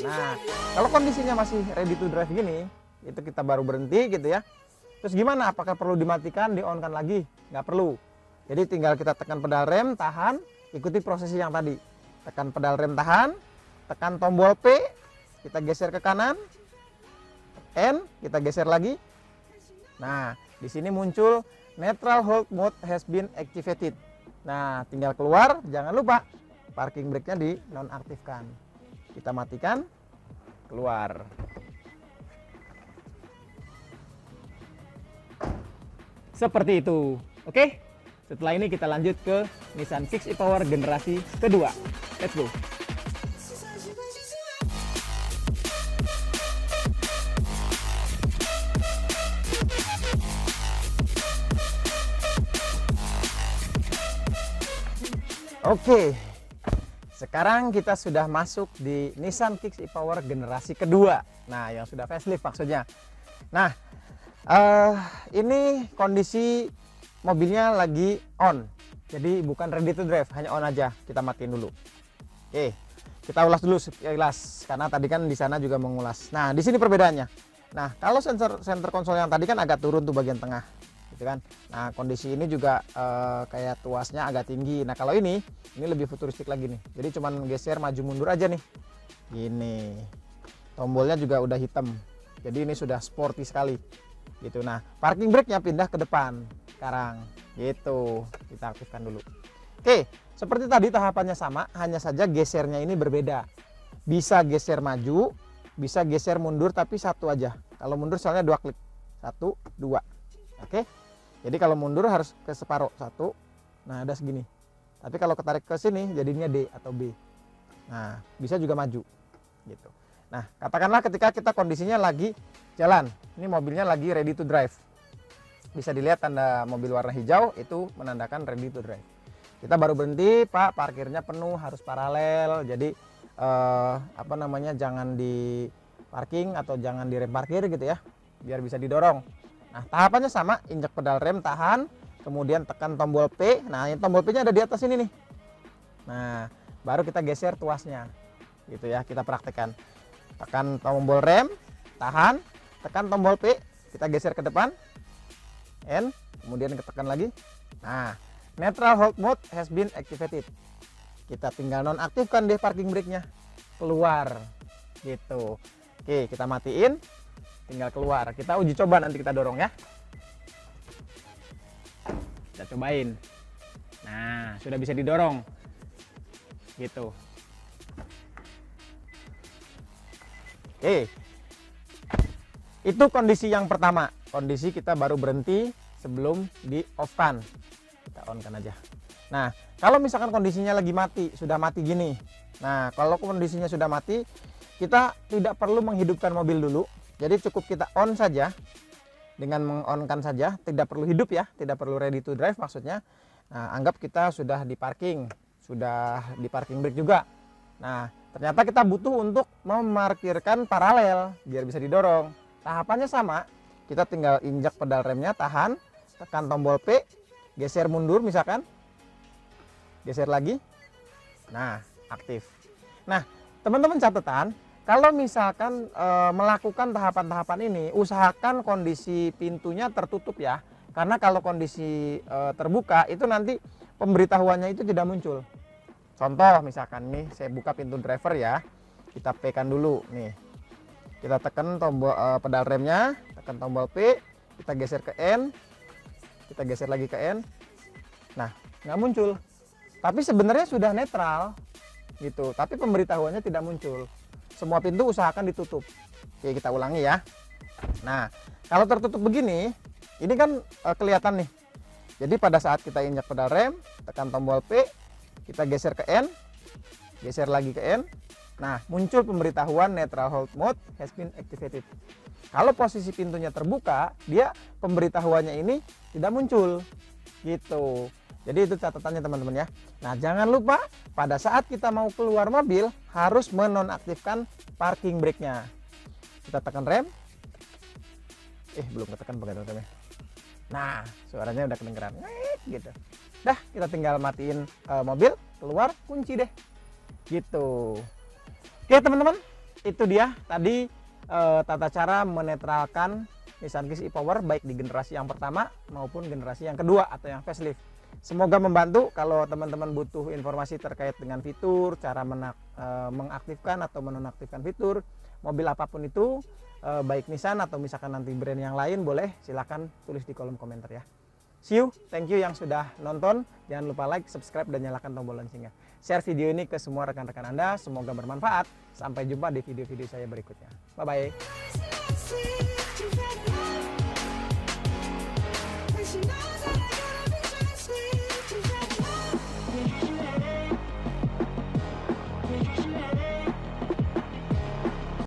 Nah, kalau kondisinya masih ready to drive gini, itu kita baru berhenti gitu ya. Terus gimana? Apakah perlu dimatikan, di-on-kan lagi? Nggak perlu. Jadi tinggal kita tekan pedal rem, tahan, ikuti prosesi yang tadi. Tekan pedal rem, tahan, tekan tombol P, kita geser ke kanan, N, kita geser lagi. Nah, di sini muncul neutral hold mode has been activated. Nah, tinggal keluar, jangan lupa parking brake-nya di nonaktifkan. Kita matikan, keluar. Seperti itu. Oke, setelah ini kita lanjut ke Nissan Kicks e-Power generasi kedua. Let's go. Oke, sekarang kita sudah masuk di Nissan Kicks e-Power generasi kedua. Nah, yang sudah facelift maksudnya. Nah, ini kondisi mobilnya lagi on. Jadi bukan ready to drive, hanya on aja. Kita matiin dulu. Oke, kita ulas dulu sekilas karena tadi kan di sana juga mengulas. Nah, di sini perbedaannya. Nah, kalau center konsol yang tadi kan agak turun tuh bagian tengah. Gitu kan. Nah, kondisi ini juga kayak tuasnya agak tinggi. Nah, kalau ini lebih futuristik lagi nih. Jadi cuman geser maju mundur aja nih. Gini. Tombolnya juga udah hitam. Jadi ini sudah sporty sekali. Gitu. Nah, parking brake-nya pindah ke depan sekarang. Gitu. Kita aktifkan dulu. Oke, seperti tadi tahapannya sama, hanya saja gesernya ini berbeda. Bisa geser maju, bisa geser mundur tapi satu aja. Kalau mundur soalnya 2 klik. 1, 2. Oke. Jadi kalau mundur harus ke separuh, 1. Nah, ada segini. Tapi kalau ketarik ke sini jadinya D atau B. Nah, bisa juga maju gitu. Nah, katakanlah ketika kita kondisinya lagi jalan. Ini mobilnya lagi ready to drive. Bisa dilihat tanda mobil warna hijau itu menandakan ready to drive. Kita baru berhenti, Pak, parkirnya penuh, harus paralel. Jadi jangan di parking atau jangan direm parkir gitu ya. Biar bisa didorong. Nah, tahapannya sama, injak pedal rem, tahan, kemudian tekan tombol P. Nah, yang tombol P-nya ada di atas ini nih. Nah, baru kita geser tuasnya. Gitu ya, kita praktekkan. Tekan tombol rem, tahan, tekan tombol P, kita geser ke depan. N, kemudian tekan lagi. Nah, neutral hold mode has been activated. Kita tinggal nonaktifkan deh parking brake-nya. Keluar. Gitu. Oke, kita matiin. Tinggal keluar. Kita uji coba, nanti kita dorong ya. Kita cobain. Nah, sudah bisa didorong. Gitu. Oke. Itu kondisi yang pertama. Kondisi kita baru berhenti sebelum di off-kan. Kita on-kan aja. Nah, kalau misalkan kondisinya lagi mati, sudah mati gini. Nah, kalau kondisinya sudah mati, kita tidak perlu menghidupkan mobil dulu. Jadi cukup kita on saja. Dengan meng-on-kan saja, tidak perlu hidup ya, tidak perlu ready to drive maksudnya. Nah, anggap kita sudah di parking, sudah di parking brake juga. Nah, ternyata kita butuh untuk memarkirkan paralel biar bisa didorong. Tahapannya sama, kita tinggal injak pedal remnya, tahan, tekan tombol P, geser mundur misalkan, geser lagi. Nah, aktif. Nah, teman-teman catatan. Kalau misalkan melakukan tahapan-tahapan ini, usahakan kondisi pintunya tertutup ya. Karena kalau kondisi terbuka, itu nanti pemberitahuannya itu tidak muncul. Contoh misalkan nih, saya buka pintu driver ya. Kita P-kan dulu nih. Kita tekan tombol pedal remnya, tekan tombol P, kita geser ke N, kita geser lagi ke N. Nah, nggak muncul. Tapi sebenarnya sudah netral gitu. Tapi pemberitahuannya tidak muncul. Semua pintu usahakan ditutup. Oke, kita ulangi ya. Nah, kalau tertutup begini, ini kan kelihatan nih. Jadi pada saat kita injak pedal rem, tekan tombol P, kita geser ke N, geser lagi ke N. Nah, muncul pemberitahuan neutral hold mode has been activated. Kalau posisi pintunya terbuka, dia pemberitahuannya ini tidak muncul. Gitu. Jadi itu catatannya teman-teman ya. Nah, jangan lupa pada saat kita mau keluar mobil harus menonaktifkan parking brake-nya. Kita tekan rem. Belum ketekan pegangan remnya. Nah, suaranya udah kedengeran. Gitu. Dah, kita tinggal matiin mobil, keluar, kunci deh. Gitu. Oke, teman-teman. itu dia tadi tata cara menetralkan Nissan Kicks e-Power baik di generasi yang pertama maupun generasi yang kedua atau yang facelift. Semoga membantu. Kalau teman-teman butuh informasi terkait dengan fitur, cara mengaktifkan atau menonaktifkan fitur mobil apapun itu, baik Nissan atau misalkan nanti brand yang lain, boleh silahkan tulis di kolom komentar ya. See you, thank you yang sudah nonton. Jangan lupa like, subscribe, dan nyalakan tombol loncengnya. Share video ini ke semua rekan-rekan Anda, semoga bermanfaat. Sampai jumpa di video-video saya berikutnya. Bye-bye.